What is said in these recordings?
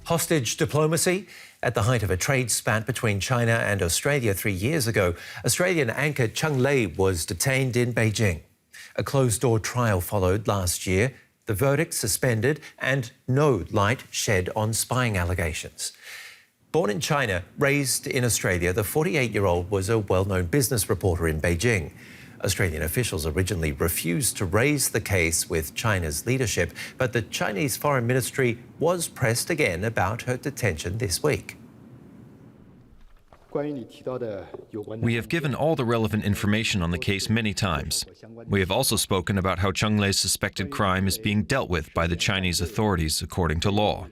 Hostage diplomacy. At the height of a trade spat between China and Australia 3 years ago, Australian anchor Cheng Lei was detained in Beijing. A closed-door trial followed last year, the verdict suspended and no light shed on spying allegations. Born in China, raised in Australia, the 48-year-old was a well-known business reporter in Beijing. Australian officials originally refused to raise the case with China's leadership, but the Chinese Foreign Ministry was pressed again about her detention this week. We have given all the relevant information on the case many times. We have also spoken about how Cheng Lei's suspected crime is being dealt with by the Chinese authorities according to law.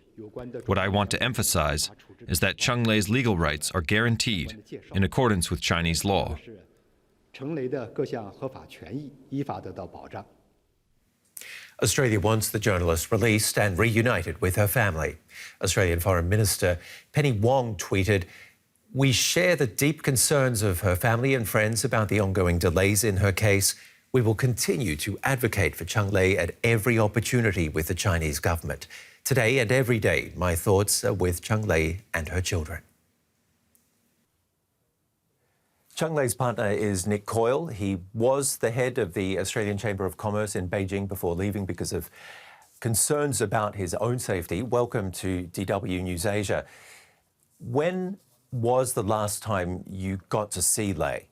What I want to emphasize is that Cheng Lei's legal rights are guaranteed in accordance with Chinese law. Australia wants the journalist released and reunited with her family. Australian Foreign Minister Penny Wong tweeted, "We share the deep concerns of her family and friends about the ongoing delays in her case. We will continue to advocate for Cheng Lei at every opportunity with the Chinese government. Today and every day, my thoughts are with Cheng Lei and her children." Cheng Lei's partner is Nick Coyle. He was the head of the Australian Chamber of Commerce in Beijing before leaving because of concerns about his own safety. Welcome to DW News Asia. When was the last time you got to see Lei?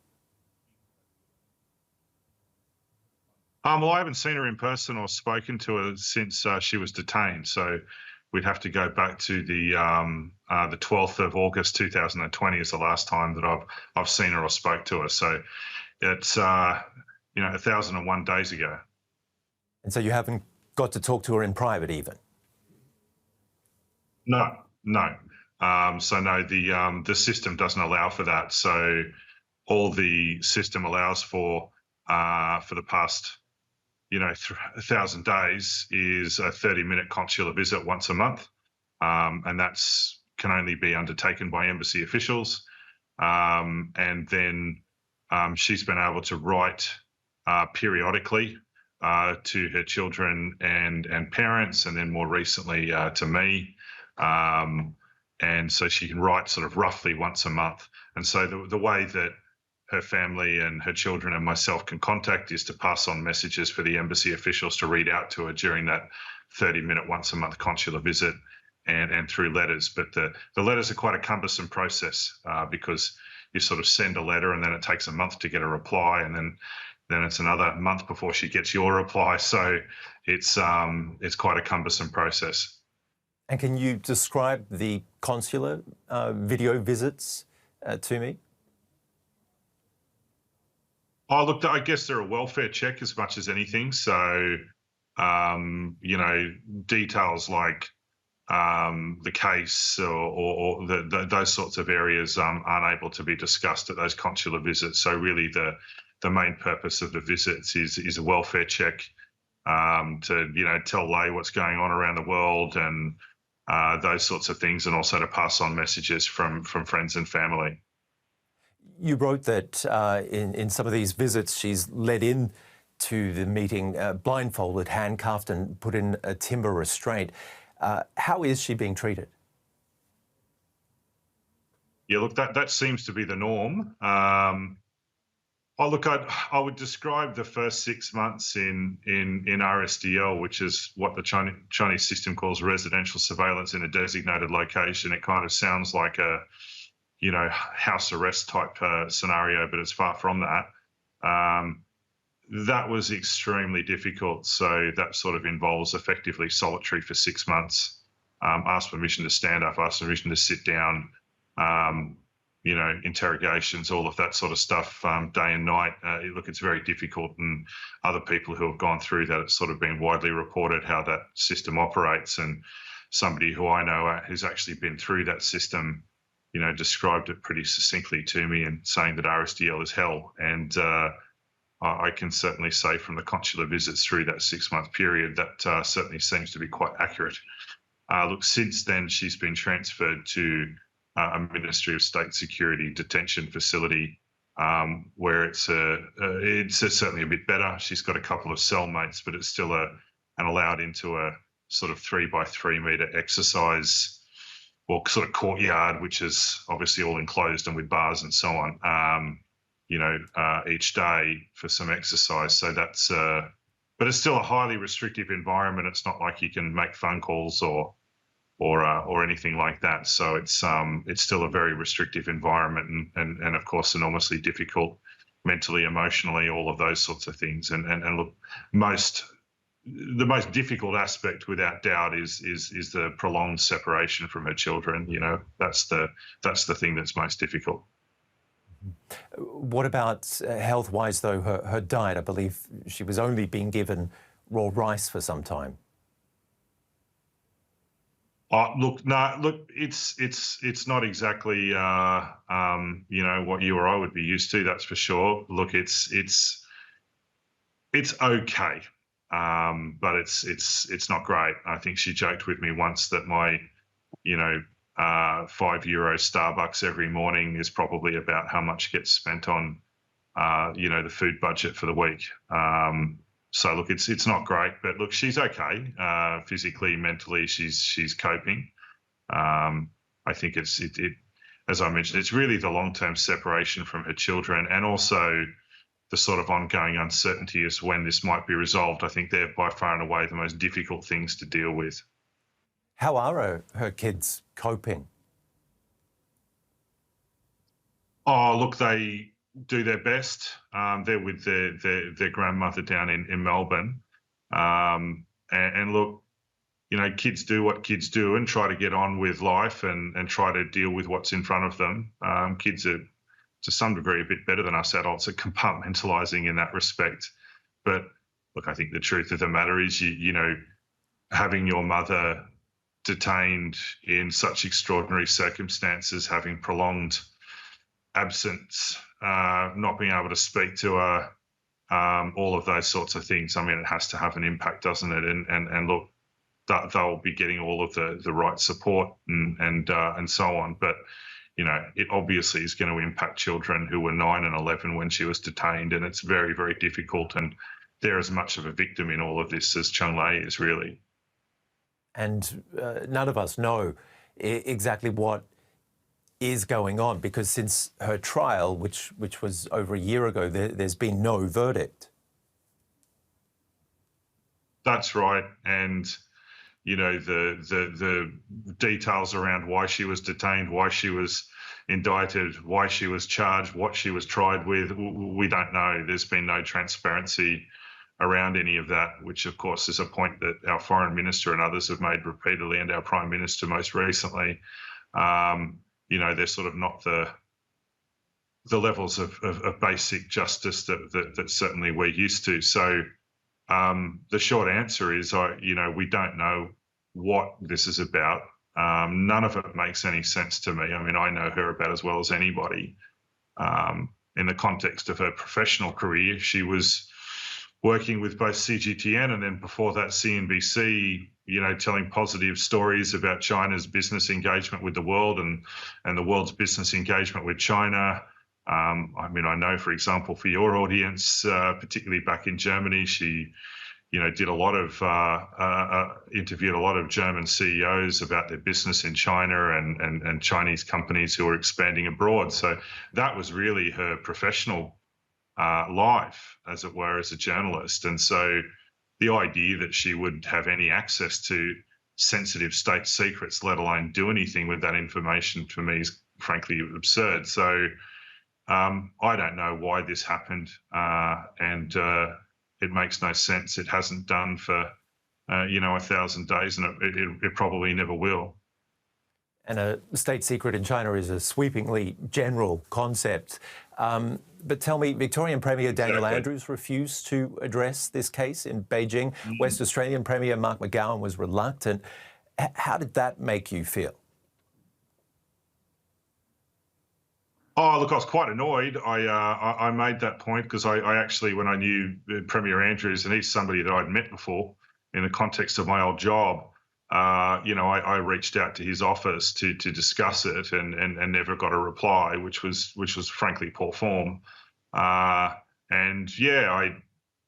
Well, I haven't seen her in person or spoken to her since she was detained. So we'd have to go back to the 12th of August 2020 is the last time that I've seen her or spoke to her. So it's 1,001 days ago. And so you haven't got to talk to her in private even? No. So no, the system doesn't allow for that. So all the system allows for the past 1,000 days is a 30-minute consular visit once a month, and that's can only be undertaken by embassy officials. And then she's been able to write periodically to her children and parents, and then more recently to me. And so she can write sort of roughly once a month. And so the way that her family and her children and myself can contact is to pass on messages for the embassy officials to read out to her during that 30-minute once a month consular visit and through letters. But the letters are quite a cumbersome process because you sort of send a letter and then it takes a month to get a reply, and then it's another month before she gets your reply. So it's quite a cumbersome process. And can you describe the consular video visits to me? Oh, look, I guess they're a welfare check as much as anything. So, details like the case or those sorts of areas aren't able to be discussed at those consular visits. So really the main purpose of the visits is a welfare check to, tell Lei what's going on around the world and those sorts of things, and also to pass on messages from friends and family. You wrote that in some of these visits, she's led in to the meeting blindfolded, handcuffed and put in a timber restraint. How is she being treated? Yeah, look, that seems to be the norm. Look, I would describe the first 6 months in RSDL, which is what the Chinese system calls residential surveillance in a designated location. It kind of sounds like a house arrest type scenario, but it's far from that. That was extremely difficult. So that sort of involves effectively solitary for 6 months, ask permission to stand up, ask permission to sit down, interrogations, all of that sort of stuff, day and night. Look, it's very difficult, and other people who have gone through that, it's sort of been widely reported how that system operates. And somebody who I know who's actually been through that system, described it pretty succinctly to me and saying that RSDL is hell. And I can certainly say from the consular visits through that 6 month period, that certainly seems to be quite accurate. Look, since then, she's been transferred to a Ministry of State Security detention facility where it's certainly a bit better. She's got a couple of cellmates, but it's still allowed into a sort of 3 by 3 metre exercise or sort of courtyard, which is obviously all enclosed and with bars and so on, each day for some exercise. So that's, but it's still a highly restrictive environment. It's not like you can make phone calls or anything like that. So it's still a very restrictive environment, and of course enormously difficult mentally, emotionally, all of those sorts of things. And look, the most difficult aspect, without doubt, is the prolonged separation from her children. That's the thing that's most difficult. What about health-wise, though? Her diet, I believe she was only being given raw rice for some time. Look, it's not exactly what you or I would be used to. That's for sure. Look, it's okay, but it's not great. I think she joked with me once that my €5 Starbucks every morning is probably about how much gets spent on the food budget for the week. So look, it's not great, but look, she's okay. Physically, mentally, she's coping. I think it's as I mentioned, it's really the long-term separation from her children, and also the sort of ongoing uncertainty as when this might be resolved. I think they're by far and away the most difficult things to deal with. How are her kids coping? Oh, look, they do their best. They're with their grandmother down in Melbourne. And look, kids do what kids do and try to get on with life and try to deal with what's in front of them. Kids are, to some degree, a bit better than us adults at compartmentalising in that respect. But look, I think the truth of the matter is, having your mother detained in such extraordinary circumstances, having prolonged absence, not being able to speak to her, all of those sorts of things. I mean, it has to have an impact, doesn't it? And look, they'll be getting all of the right support and so on. But it obviously is going to impact children who were 9 and 11 when she was detained, and it's very, very difficult. And they're as much of a victim in all of this as Cheng Lei is, really. And none of us know exactly what is going on, because since her trial, which was over a year ago, there's been no verdict. That's right. And the details around why she was detained, why she was indicted, why she was charged, what she was tried with, we don't know. There's been no transparency around any of that, which of course is a point that our foreign minister and others have made repeatedly, and our prime minister most recently. They're sort of not the levels of basic justice that certainly we're used to. So the short answer is, we don't know what this is about. None of it makes any sense to me. I mean, I know her about as well as anybody. In the context of her professional career, she was working with both CGTN and then before that CNBC, telling positive stories about China's business engagement with the world and the world's business engagement with China. I mean, I know, for example, for your audience, particularly back in Germany, she, did a lot of interviewed a lot of German CEOs about their business in China and Chinese companies who are expanding abroad. So that was really her professional life, as it were, as a journalist. And so the idea that she would have any access to sensitive state secrets, let alone do anything with that information, for me is frankly absurd. So I don't know why this happened, and it makes no sense. It hasn't done for 1,000 days, and it probably never will. And a state secret in China is a sweepingly general concept. But tell me, Victorian Premier Daniel Andrews refused to address this case in Beijing. West Australian Premier Mark McGowan was reluctant. How did that make you feel? Oh, look, I was quite annoyed. I made that point because I actually, when I knew Premier Andrews, and he's somebody that I'd met before in the context of my old job, I reached out to his office to discuss it and never got a reply, which was frankly poor form. And yeah,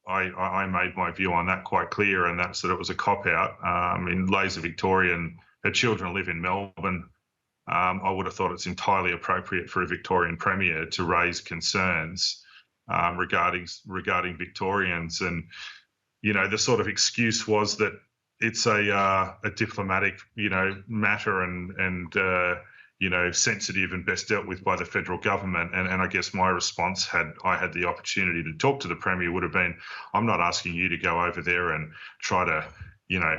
I made my view on that quite clear, and that's that it was a cop out. I mean, Leigh's a Victorian. Her children live in Melbourne. I would have thought it's entirely appropriate for a Victorian Premier to raise concerns regarding Victorians. And, you know, the sort of excuse was that it's a diplomatic, matter and sensitive and best dealt with by the federal government. And I guess my response, had I had the opportunity to talk to the Premier, would have been, I'm not asking you to go over there and try to,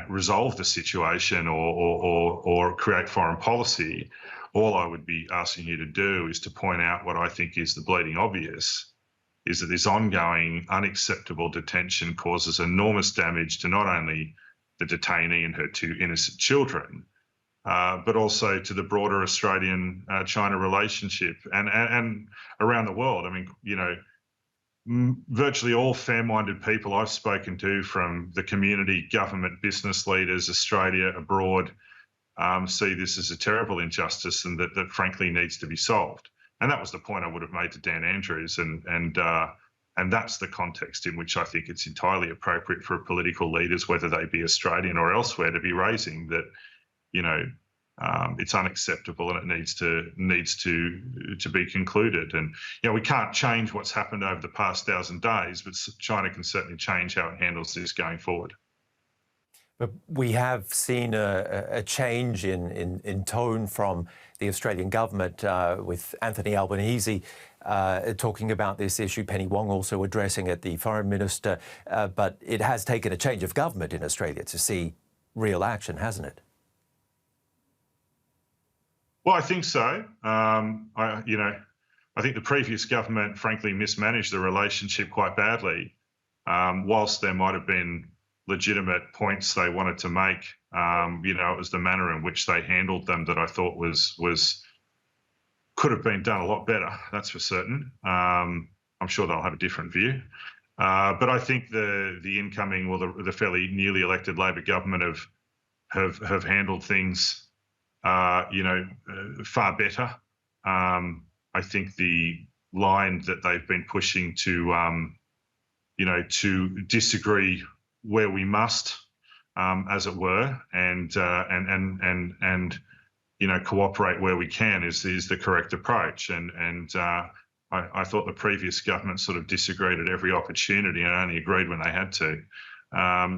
resolve the situation or create foreign policy. All I would be asking you to do is to point out what I think is the bleeding obvious, is that this ongoing unacceptable detention causes enormous damage to not only the detainee and her two innocent children, but also to the broader Australian-China relationship and around the world. I mean, virtually all fair-minded people I've spoken to, from the community, government, business leaders, Australia, abroad, see this as a terrible injustice and that frankly needs to be solved. And that was the point I would have made to Dan Andrews, and that's the context in which I think it's entirely appropriate for political leaders, whether they be Australian or elsewhere, to be raising that, it's unacceptable and it needs to be concluded. And we can't change what's happened over the past 1,000 days, but China can certainly change how it handles this going forward. But we have seen a change in tone from the Australian government, with Anthony Albanese talking about this issue, Penny Wong also addressing it, the Foreign Minister. But it has taken a change of government in Australia to see real action, hasn't it? Well, I think so. I think the previous government, frankly, mismanaged the relationship quite badly. Whilst there might have been legitimate points they wanted to make, it was the manner in which they handled them that I thought could have been done a lot better. That's for certain. I'm sure they'll have a different view. But I think the incoming, the fairly newly elected Labor government have handled things far better. I think the line that they've been pushing to disagree where we must, as it were, and cooperate where we can is the correct approach. And I thought the previous government sort of disagreed at every opportunity and only agreed when they had to.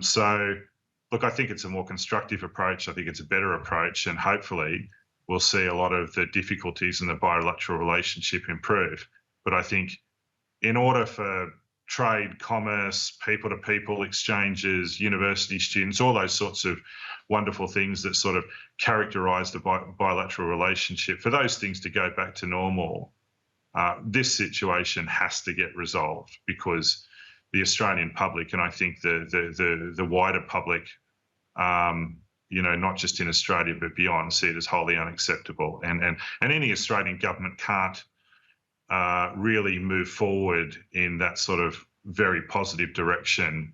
So, look, I think it's a more constructive approach. I think it's a better approach, and hopefully we'll see a lot of the difficulties in the bilateral relationship improve. But I think in order for trade, commerce, people-to-people exchanges, university students, all those sorts of wonderful things that sort of characterise the bilateral relationship, for those things to go back to normal, this situation has to get resolved, because the Australian public, and I think the wider public, not just in Australia but beyond, see it as wholly unacceptable. And any Australian government can't really move forward in that sort of very positive direction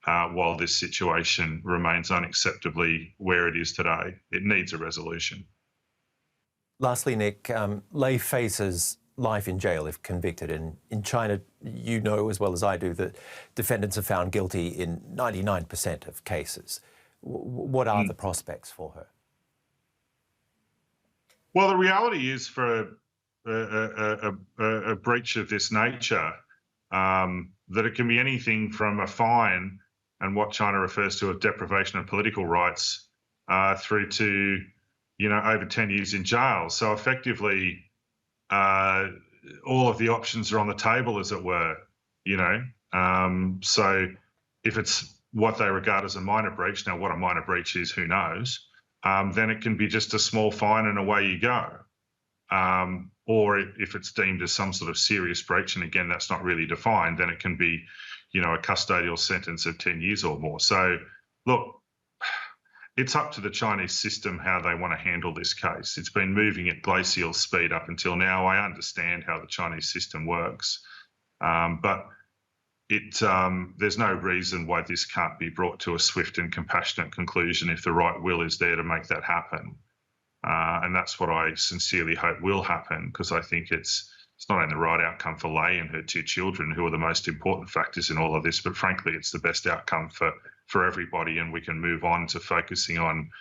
while this situation remains unacceptably where it is today. It needs a resolution. Lastly, Nick, Lei faces life in jail if convicted. In China, you know as well as I do that defendants are found guilty in 99% of cases. What are the prospects for her? Well, the reality is, for a breach of this nature, that it can be anything from a fine and what China refers to as deprivation of political rights, through to, over 10 years in jail. So effectively, all of the options are on the table, as it were, So if it's what they regard as a minor breach, now what a minor breach is, who knows, then it can be just a small fine and away you go. Or if it's deemed as some sort of serious breach, and again, that's not really defined, then it can be, a custodial sentence of 10 years or more. So, look, it's up to the Chinese system how they want to handle this case. It's been moving at glacial speed up until now. I understand how the Chinese system works, but there's no reason why this can't be brought to a swift and compassionate conclusion if the right will is there to make that happen. And that's what I sincerely hope will happen, because I think it's not only the right outcome for Lei and her two children, who are the most important factors in all of this, but frankly, it's the best outcome for everybody, and we can move on to focusing on,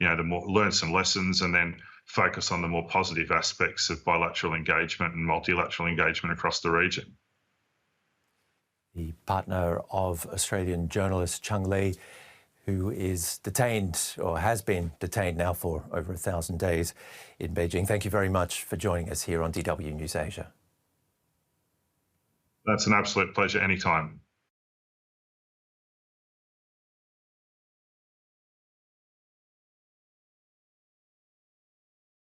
learn some lessons and then focus on the more positive aspects of bilateral engagement and multilateral engagement across the region. The partner of Australian journalist Cheng Lei, who is detained, or has been detained now for over 1,000 days in Beijing. Thank you very much for joining us here on DW News Asia. That's an absolute pleasure anytime.